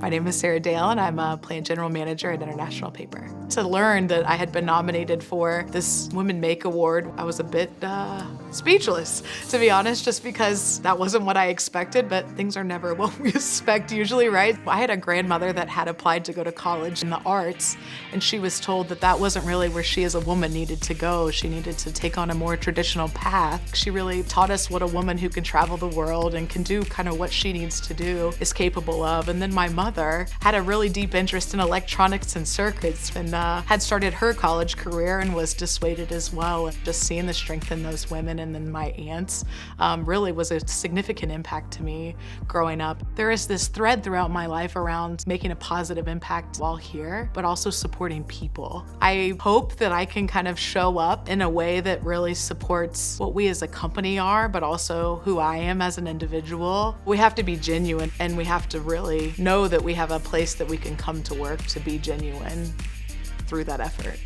My name is Sarah Dale, and I'm a plant general manager at International Paper. To learn that I had been nominated for this Women Make Award, I was a bit speechless, to be honest, just because that wasn't what I expected, but things are never what we expect usually, right? I had a grandmother that had applied to go to college in the arts, and she was told that that wasn't really where she as a woman needed to go. She needed to take on a more traditional path. She really taught us what a woman who can travel the world and can do kind of what she needs to do is capable of. And then my mother had a really deep interest in electronics and circuits and had started her college career and was dissuaded as well. And just seeing the strength in those women and then my aunts really was a significant impact to me growing up. There is this thread throughout my life around making a positive impact while here, but also supporting people. I hope that I can kind of show up in a way that really supports what we as a company are, but also who I am as an individual. We have to be genuine, and we have to really know that we have a place that we can come to work to be genuine through that effort.